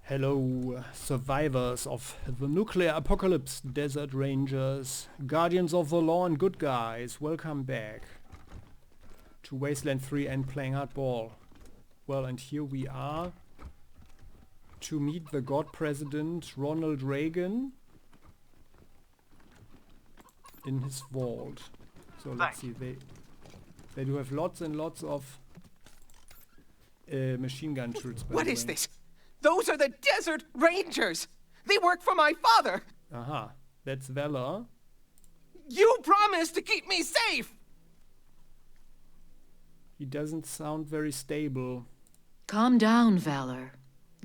Hello, survivors of the nuclear apocalypse, desert rangers, guardians of the law and good guys. Welcome back to Wasteland 3 and Playing Hardball. Well, and here we are to meet the God President Ronald Reagan in his vault. So let's see, they do have lots and lots of machine gun shoots. What is this? Those are the Desert Rangers! They work for my father! Aha, that's Valor. You promised to keep me safe! He doesn't sound very stable. Calm down, Valor.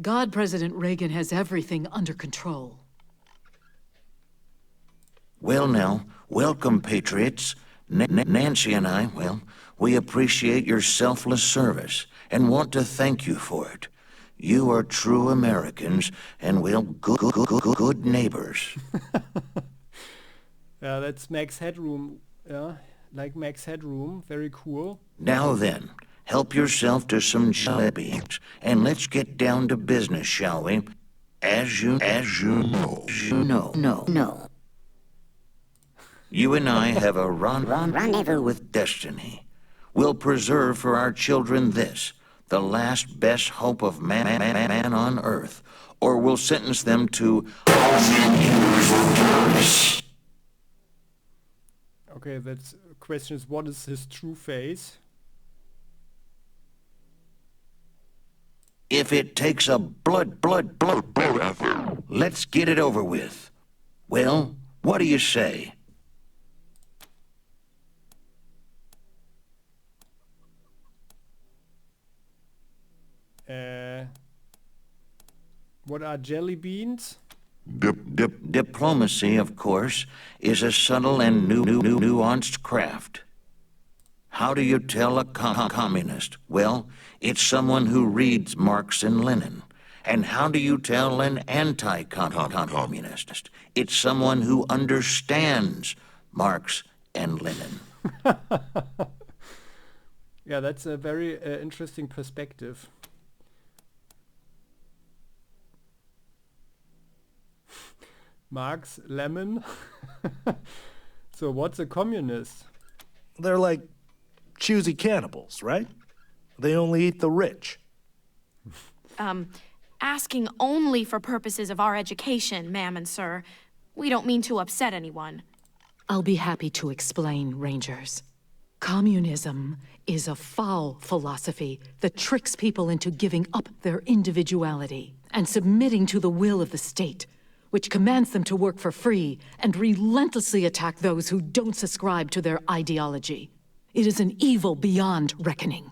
God President Reagan has everything under control. Well now, welcome, Patriots. Nancy and I, well, we appreciate your selfless service and want to thank you for it. You are true Americans and, well, good neighbors. Yeah, that's Max Headroom. Yeah, like Max Headroom. Very cool. Now then, help yourself to some jalebies and let's get down to business, shall we? As you know. You and I have a rendezvous with destiny. We'll preserve for our children this, the last best hope of man on earth, or we'll sentence them to... Okay, that's question is, what is his true face? If it takes a blood, let's get it over with. Well, what do you say? What are jelly beans? Diplomacy, of course, is a subtle and nuanced craft. How do you tell a communist? Well, it's someone who reads Marx and Lenin. And how do you tell an anti-communist? It's someone who understands Marx and Lenin. Yeah, that's a very interesting perspective. Marx, Lemon. So what's a communist? They're like choosy cannibals, right? They only eat the rich. Asking only for purposes of our education, ma'am and sir. We don't mean to upset anyone. I'll be happy to explain, Rangers. Communism is a foul philosophy that tricks people into giving up their individuality and submitting to the will of the state, which commands them to work for free and relentlessly attack those who don't subscribe to their ideology. It is an evil beyond reckoning.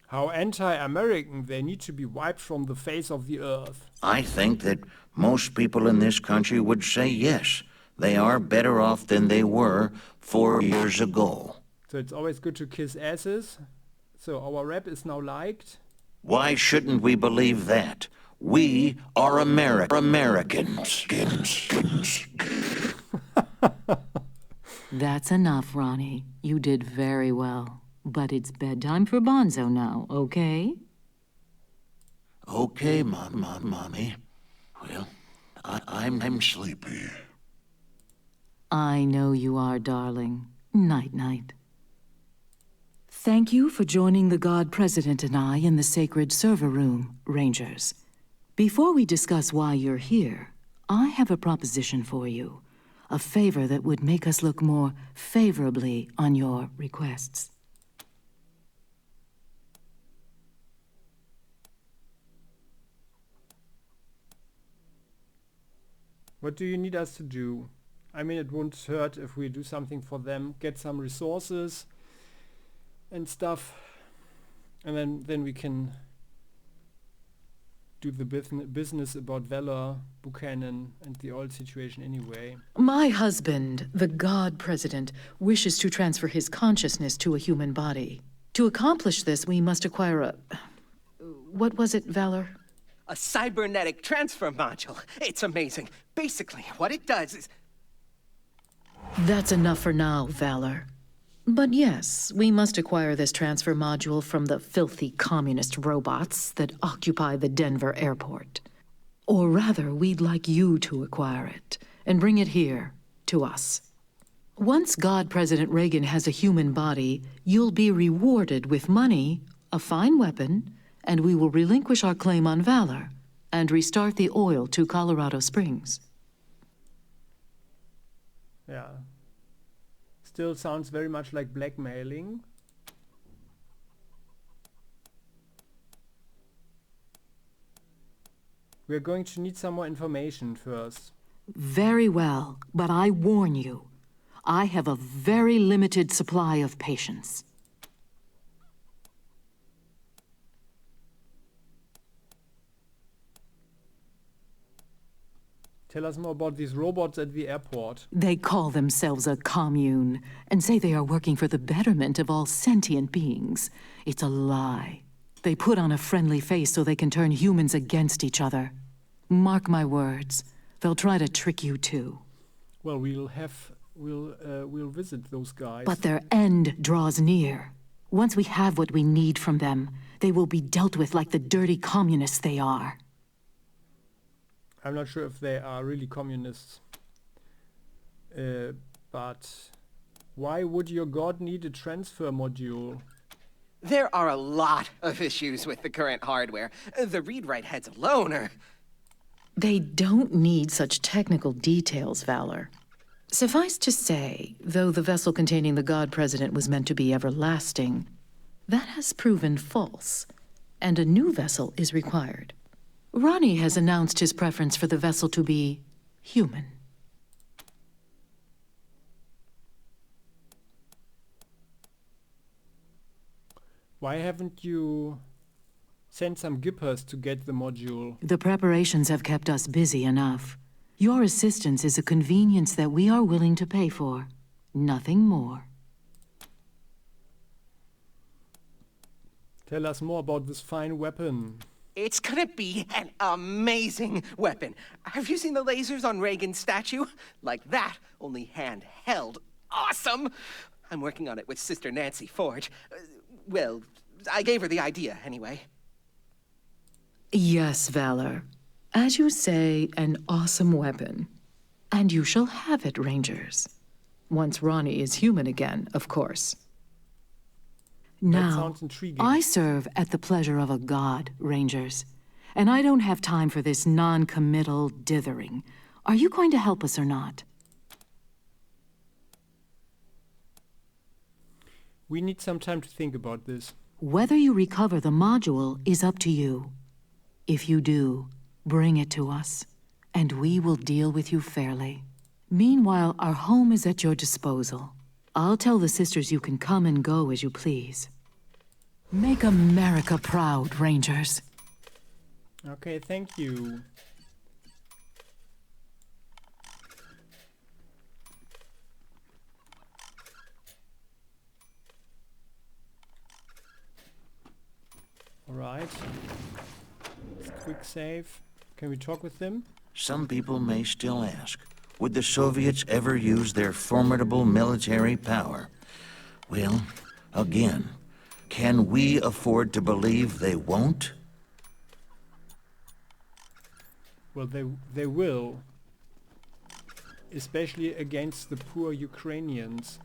How anti-American. They need to be wiped from the face of the earth. I think that most people in this country would say yes. They are better off than they were 4 years ago. So it's always good to kiss asses. So our rap is now liked. Why shouldn't we believe that? We are Americans. That's enough, Ronnie. You did very well. But it's bedtime for Bonzo now, okay? Okay, Mommy. Well, I'm sleepy. I know you are, darling. Night-night. Thank you for joining the God President and I in the sacred server room, Rangers. Before we discuss why you're here, I have a proposition for you. A favor that would make us look more favorably on your requests. What do you need us to do? I mean, it won't hurt if we do something for them, get some resources and stuff, and then we can do the business about Valor, Buchanan, and the old situation anyway. My husband, the God President, wishes to transfer his consciousness to a human body. To accomplish this, we must acquire a... What was it, Valor? A cybernetic transfer module. It's amazing. Basically, what it does is... That's enough for now, Valor. But yes, we must acquire this transfer module from the filthy communist robots that occupy the Denver airport. Or rather, we'd like you to acquire it and bring it here, to us. Once God President Reagan has a human body, you'll be rewarded with money, a fine weapon, and we will relinquish our claim on Valor and restart the oil to Colorado Springs. Yeah. Still sounds very much like blackmailing. We're going to need some more information first. Very well, but I warn you, I have a very limited supply of patience. Tell us more about these robots at the airport. They call themselves a commune and say they are working for the betterment of all sentient beings. It's a lie. They put on a friendly face so they can turn humans against each other. Mark my words, they'll try to trick you too. Well, we'll visit those guys. But their end draws near. Once we have what we need from them, they will be dealt with like the dirty communists they are. I'm not sure if they are really communists. But why would your god need a transfer module? There are a lot of issues with the current hardware. The read-write heads alone are... They don't need such technical details, Valor. Suffice to say, though the vessel containing the God President was meant to be everlasting, that has proven false, and a new vessel is required. Ronnie has announced his preference for the vessel to be human. Why haven't you sent some gippers to get the module? The preparations have kept us busy enough. Your assistance is a convenience that we are willing to pay for. Nothing more. Tell us more about this fine weapon. It's gonna be an amazing weapon. Have you seen the lasers on Reagan's statue? Like that, only handheld. Awesome! I'm working on it with Sister Nancy Forge. Well, I gave her the idea, anyway. Yes, Valor. As you say, an awesome weapon. And you shall have it, Rangers. Once Ronnie is human again, of course. That Now, sounds intriguing. I serve at the pleasure of a god, Rangers. And I don't have time for this non-committal dithering. Are you going to help us or not? We need some time to think about this. Whether you recover the module is up to you. If you do, bring it to us, and we will deal with you fairly. Meanwhile, our home is at your disposal. I'll tell the sisters you can come and go as you please. Make America proud, Rangers. Okay, thank you. Alright. Quick save. Can we talk with them? Some people may still ask, would the Soviets ever use their formidable military power? Well, again, can we afford to believe they won't? Well, they will. Especially against the poor Ukrainians.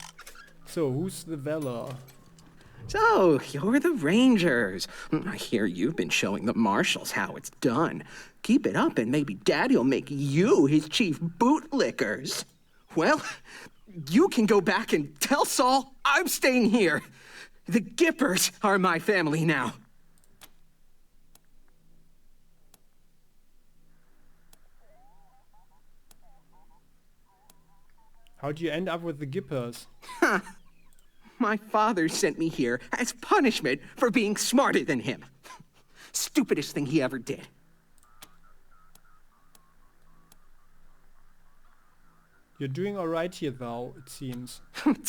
So, who's the Valor? So, you're the Rangers. I hear you've been showing the Marshals how it's done. Keep it up and maybe Daddy'll make you his chief bootlickers. Well, you can go back and tell Saul I'm staying here. The Gippers are my family now. How'd you end up with the Gippers? My father sent me here as punishment for being smarter than him. Stupidest thing he ever did. You're doing alright here, though, it seems.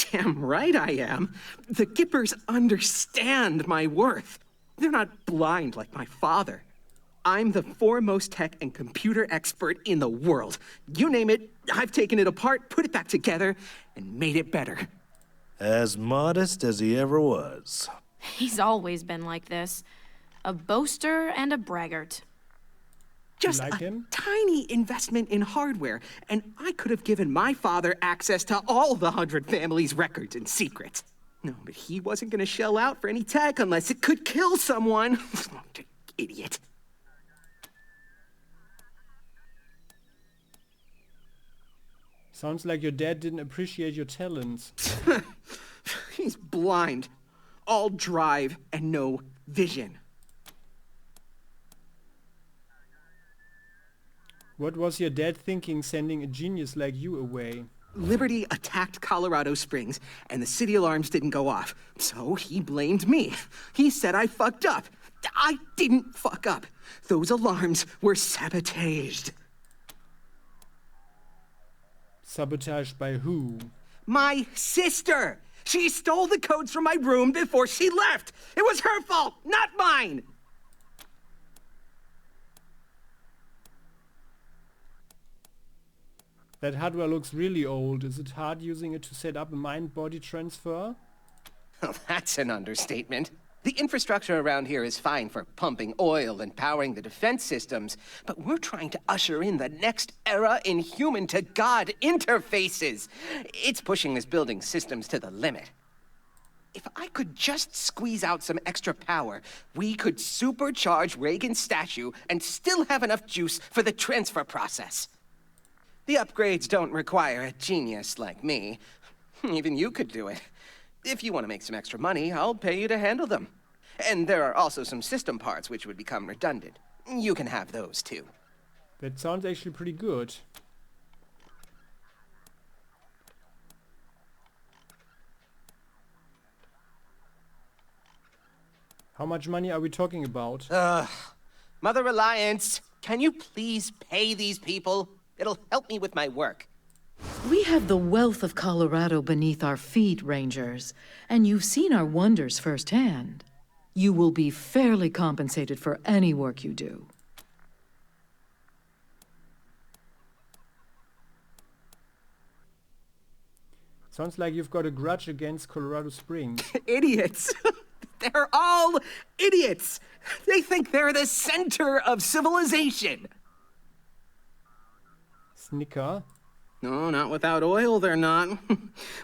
Damn right I am. The Gippers understand my worth. They're not blind like my father. I'm the foremost tech and computer expert in the world. You name it, I've taken it apart, put it back together, and made it better. As modest as he ever was. He's always been like this. A boaster and a braggart. Just like a him? tiny investment in hardware, and I could have given my father access to all the 100 families' records and secrets. No, but he wasn't going to shell out for any tech unless it could kill someone. Idiot. Sounds like your dad didn't appreciate your talents. He's blind. All drive and no vision. What was your dad thinking sending a genius like you away? Liberty attacked Colorado Springs, and the city alarms didn't go off. So he blamed me. He said I fucked up. I didn't fuck up. Those alarms were sabotaged. Sabotaged by who? My sister! She stole the codes from my room before she left! It was her fault, not mine! That hardware looks really old. Is it hard using it to set up a mind-body transfer? Well, that's an understatement. The infrastructure around here is fine for pumping oil and powering the defense systems, but we're trying to usher in the next era in human-to-God interfaces. It's pushing this building's systems to the limit. If I could just squeeze out some extra power, we could supercharge Reagan's statue and still have enough juice for the transfer process. The upgrades don't require a genius like me. Even you could do it. If you want to make some extra money, I'll pay you to handle them. And there are also some system parts which would become redundant. You can have those too. That sounds actually pretty good. How much money are we talking about? Mother Reliance, can you please pay these people? It'll help me with my work. We have the wealth of Colorado beneath our feet, Rangers, and you've seen our wonders firsthand. You will be fairly compensated for any work you do. Sounds like you've got a grudge against Colorado Springs. Idiots! They're all idiots! They think they're the center of civilization! Snicker. No, not without oil, they're not.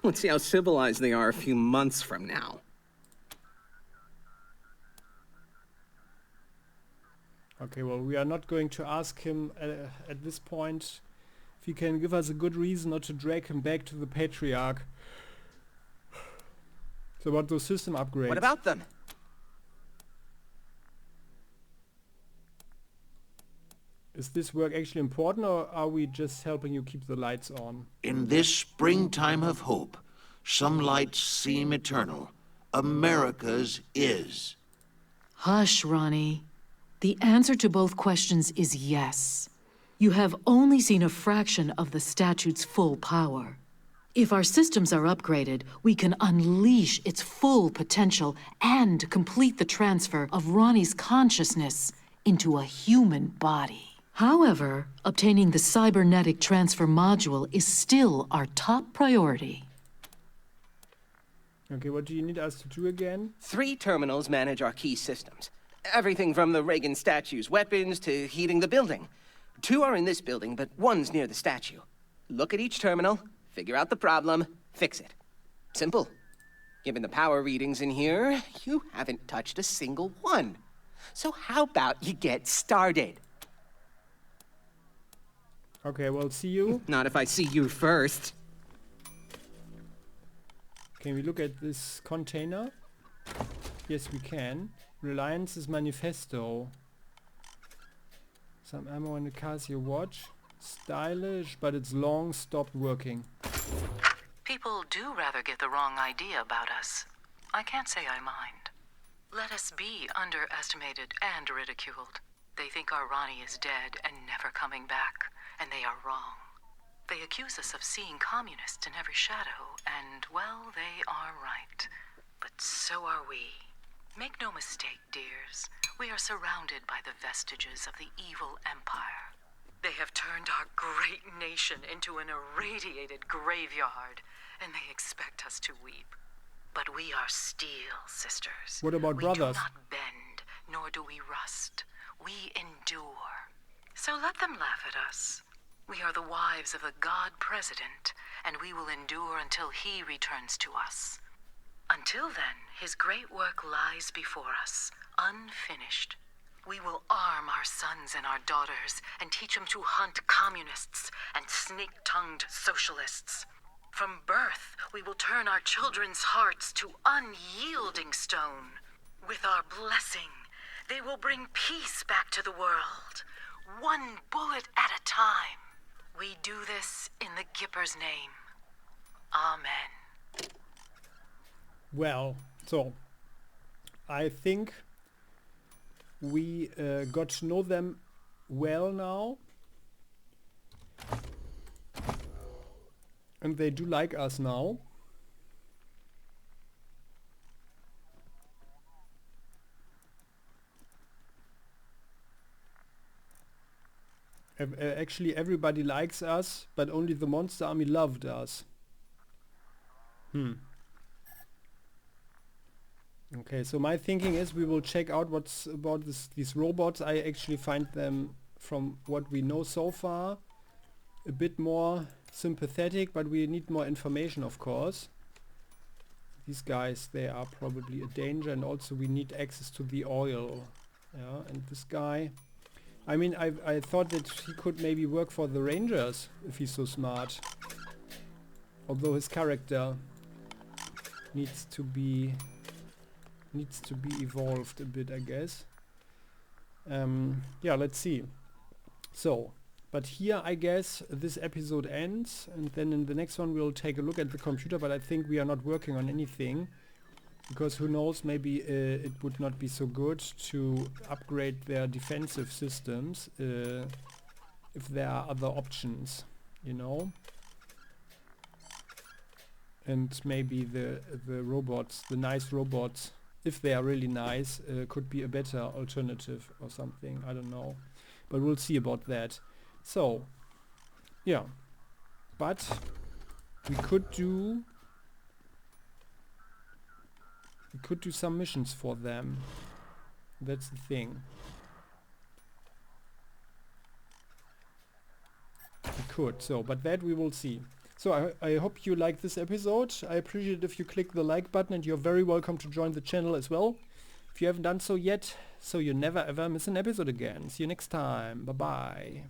Let's see how civilized they are a few months from now. Okay, well, we are not going to ask him at this point if he can give us a good reason not to drag him back to the Patriarch. So about those system upgrades. What about them? Is this work actually important, or are we just helping you keep the lights on? In this springtime of hope, some lights seem eternal. America's is. Hush, Ronnie. The answer to both questions is yes. You have only seen a fraction of the statute's full power. If our systems are upgraded, we can unleash its full potential and complete the transfer of Ronnie's consciousness into a human body. However, obtaining the cybernetic transfer module is still our top priority. Okay, what do you need us to do again? 3 terminals manage our key systems. Everything from the Reagan statue's weapons to heating the building. 2 are in this building, but 1's near the statue. Look at each terminal, figure out the problem, fix it. Simple. Given the power readings in here, you haven't touched a single one. So how about you get started? Okay, well, see you. Not if I see you first. Can we look at this container? Yes, we can. Reliance's manifesto. Some ammo in the Casio watch. Stylish, but it's long stopped working. People do rather get the wrong idea about us. I can't say I mind. Let us be underestimated and ridiculed. They think our Ronnie is dead and never coming back, and they are wrong. They accuse us of seeing communists in every shadow, and, well, they are right. But so are we. Make no mistake, dears. We are surrounded by the vestiges of the evil empire. They have turned our great nation into an irradiated graveyard, and they expect us to weep. But we are steel, sisters. What about brothers? We do not bend, nor do we rust. We endure. So let them laugh at us. We are the wives of the God President, and we will endure until he returns to us. Until then, his great work lies before us, unfinished. We will arm our sons and our daughters and teach them to hunt communists and snake-tongued socialists. From birth, we will turn our children's hearts to unyielding stone. With our blessing, they will bring peace back to the world, one bullet at a time. We do this in the Gipper's name. Amen. Well, so I think we got to know them well now. And they do like us now. Actually, everybody likes us, but only the Monster Army loved us. Okay, so my thinking is we will check out what's about these robots. I actually find them, from what we know so far, a bit more sympathetic, but we need more information, of course. These guys, they are probably a danger, and also we need access to the oil. Yeah, and this guy, I mean, I thought that he could maybe work for the Rangers if he's so smart. Although his character needs to be evolved a bit, I guess. Yeah, let's see. So, but here I guess this episode ends, and then in the next one we'll take a look at the computer, but I think we are not working on anything, because who knows, maybe it would not be so good to upgrade their defensive systems if there are other options, you know. And maybe the robots, the nice robots, if they are really nice, could be a better alternative or something. I don't know, but we'll see about that. So, yeah, but we could do some missions for them. That's the thing. We could. So, but that we will see. So I hope you like this episode. I appreciate it if you click the like button, and you're very welcome to join the channel as well if you haven't done so yet, so you never ever miss an episode again. See you next time. Bye bye.